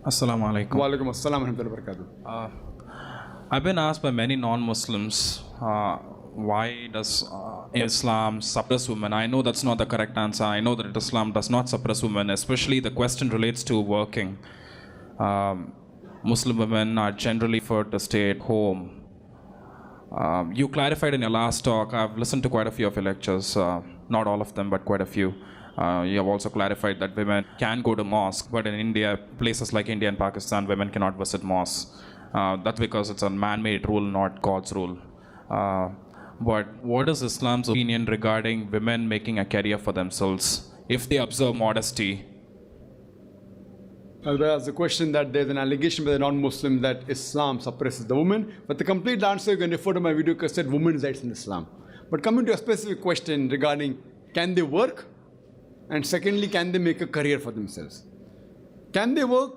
Assalamu alaikum. Wa alaikum assalam wa rahmatullahi wa barakatuh. I've been asked by many non-Muslims, why does Islam suppress women? I know that's not the correct answer. I know that Islam does not suppress women, especially the question relates to working. Muslim women are generally preferred to stay at home. You clarified in your last talk, I've listened to quite a few of your lectures, not all of them, but quite a few. You have also clarified that women can go to mosque, but in India, places like India and Pakistan, women cannot visit mosques. That's because it's a man-made rule, not God's rule. But what is Islam's opinion regarding women making a career for themselves if they observe modesty? There's a question that there's an allegation by the non-Muslim that Islam suppresses the woman. But the complete answer you can refer to my video cassette, Women's Rights in Islam. But coming to a specific question regarding can they work? And secondly, can they make a career for themselves? Can they work?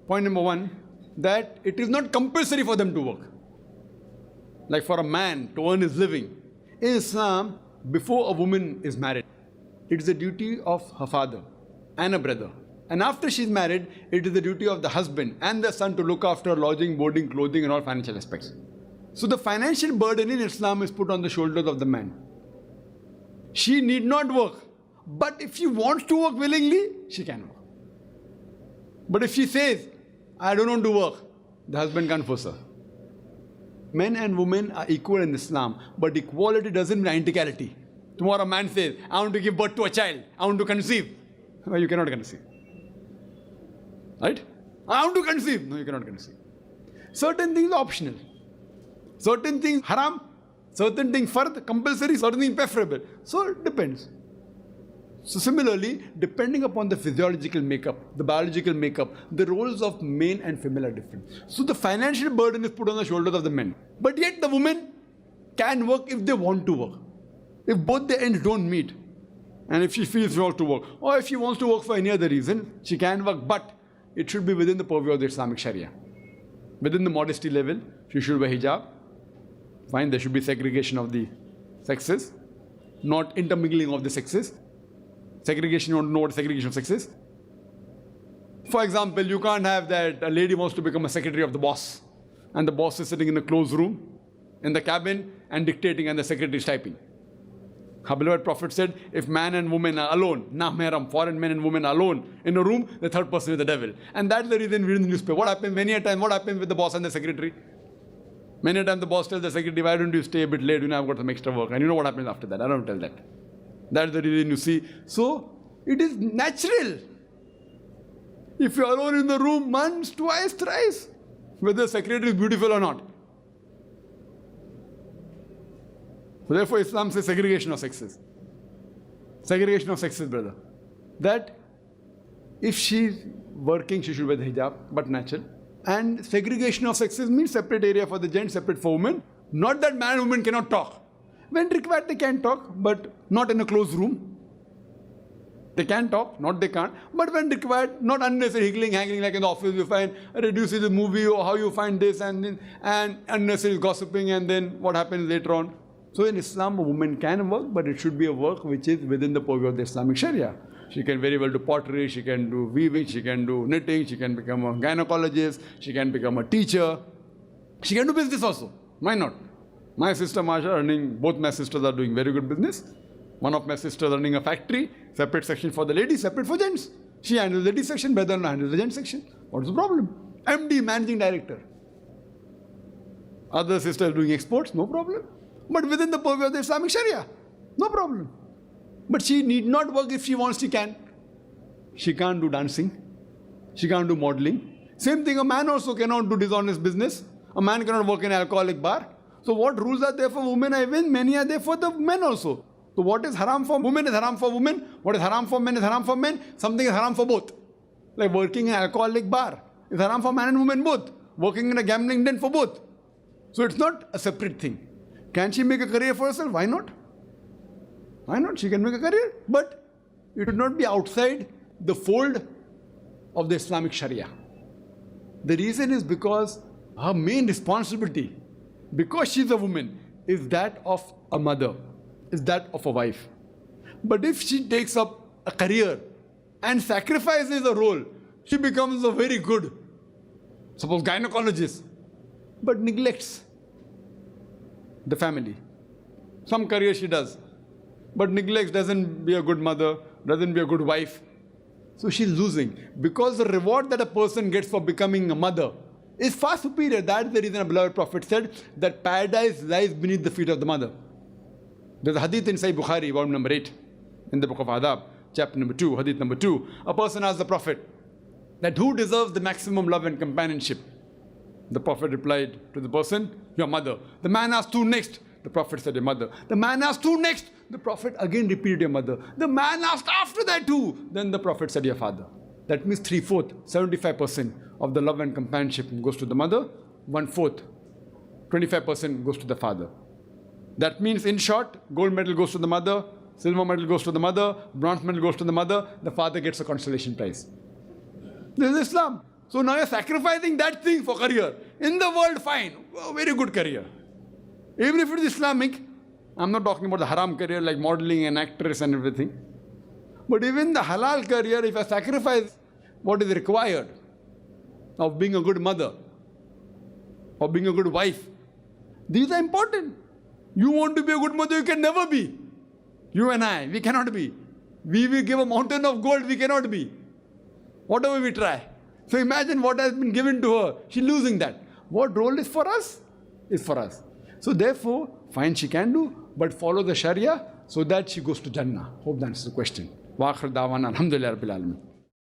Point number one, that it is not compulsory for them to work. Like for a man to earn his living. In Islam, before a woman is married, it is the duty of her father and a brother. And after she's married, it is the duty of the husband and the son to look after lodging, boarding, clothing and all financial aspects. So the financial burden in Islam is put on the shoulders of the man. She need not work. But if she wants to work willingly, she can work. But if she says, I don't want to work, the husband can't force her. Men and women are equal in Islam, but equality doesn't mean identicality. Tomorrow a man says, I want to give birth to a child, I want to conceive. Well, you cannot conceive. Right? I want to conceive. No, you cannot conceive. Certain things are optional. Certain things haram, certain things fard, compulsory, certain things preferable. So it depends. So similarly, depending upon the physiological makeup, the biological makeup, the roles of male and female are different. So the financial burden is put on the shoulders of the men. But yet the women can work if they want to work. If both the ends don't meet, and if she feels she wants to work, or if she wants to work for any other reason, she can work, but it should be within the purview of the Islamic Sharia. Within the modesty level, she should wear hijab. Fine, there should be segregation of the sexes, not intermingling of the sexes. Segregation, you want to know what segregation of sexes? For example, you can't have that a lady wants to become a secretary of the boss, and the boss is sitting in a closed room, in the cabin, and dictating, and the secretary is typing. Our beloved Prophet said, if man and woman are alone, mahram, foreign men and women are alone in a room, the third person is the devil. And that's the reason we read in the newspaper. What happens many a time? What happens with the boss and the secretary? Many a time the boss tells the secretary, why don't you stay a bit late? You know, I've got some extra work. And you know what happens after that? I don't tell that. That's the reason you see. So, it is natural. If you're alone in the room once, twice, thrice, whether the secretary is beautiful or not. So therefore Islam says segregation of sexes. Segregation of sexes, brother. That if she's working, she should wear the hijab, but natural. And segregation of sexes means separate area for the gents, separate for women. Not that man and woman cannot talk. When required, they can talk, but not in a closed room. They can talk, not they can't. But when required, not unnecessary higgling, haggling like in the office, you find reduces the movie or how you find this and unnecessary gossiping, and then what happens later on. So in Islam, a woman can work, but it should be a work which is within the purview of the Islamic Sharia. She can very well do pottery, she can do weaving, she can do knitting, she can become a gynecologist, she can become a teacher. She can do business also. Why not? My sister Masha earning, both my sisters are doing very good business. One of my sisters running a factory, separate section for the ladies, separate for gents. She handles the ladies section, better than handles the gents section. What's the problem? MD, managing director. Other sister doing exports, no problem. But within the purview of the Islamic Sharia, no problem. But she need not work. If she wants, she can. She can't do dancing. She can't do modeling. Same thing, a man also cannot do dishonest business. A man cannot work in an alcoholic bar. So what rules are there for women? Even many are there for the men also. So what is haram for women is haram for women. What is haram for men is haram for men. Something is haram for both. Like working in an alcoholic bar is haram for man and woman both. Working in a gambling den for both. So it's not a separate thing. Can she make a career for herself? Why not? Why not? She can make a career. But it would not be outside the fold of the Islamic Sharia. The reason is because her main responsibility, because she's a woman, is that of a mother, is that of a wife. But if she takes up a career and sacrifices a role, she becomes a very good suppose gynecologist, but neglects the family. Some career she does, but neglects, doesn't be a good mother, doesn't be a good wife. So she's losing. Because the reward that a person gets for becoming a mother is far superior. That's the reason a beloved Prophet said that paradise lies beneath the feet of the mother. There's a hadith in Sahih Bukhari, volume number 8, in the book of Adab, chapter number 2, hadith number 2. A person asked the Prophet that who deserves the maximum love and companionship? The Prophet replied to the person, your mother. The man asked who next? The Prophet said, your mother. The man asked who next? The Prophet again repeated, your mother. The man asked after that who? Then the Prophet said, your father. That means 3/4, 75% of the love and companionship goes to the mother, 1/4, 25% goes to the father. That means, in short, gold medal goes to the mother, silver medal goes to the mother, bronze medal goes to the mother, the father gets a consolation prize. This is Islam. So now you're sacrificing that thing for career. In the world, fine, very good career. Even if it is Islamic, I'm not talking about the haram career like modeling and actress and everything. But even the halal career, if I sacrifice what is required of being a good mother, of being a good wife, these are important. You want to be a good mother, you can never be. You and I, we cannot be. We will give a mountain of gold, we cannot be. Whatever we try. So imagine what has been given to her. She's losing that. What role is for us? Is for us. So therefore, fine she can do, but follow the Sharia so that she goes to Jannah. Hope that answers the question. Wa akhir da'wana alhamdulillah rabbil alamin.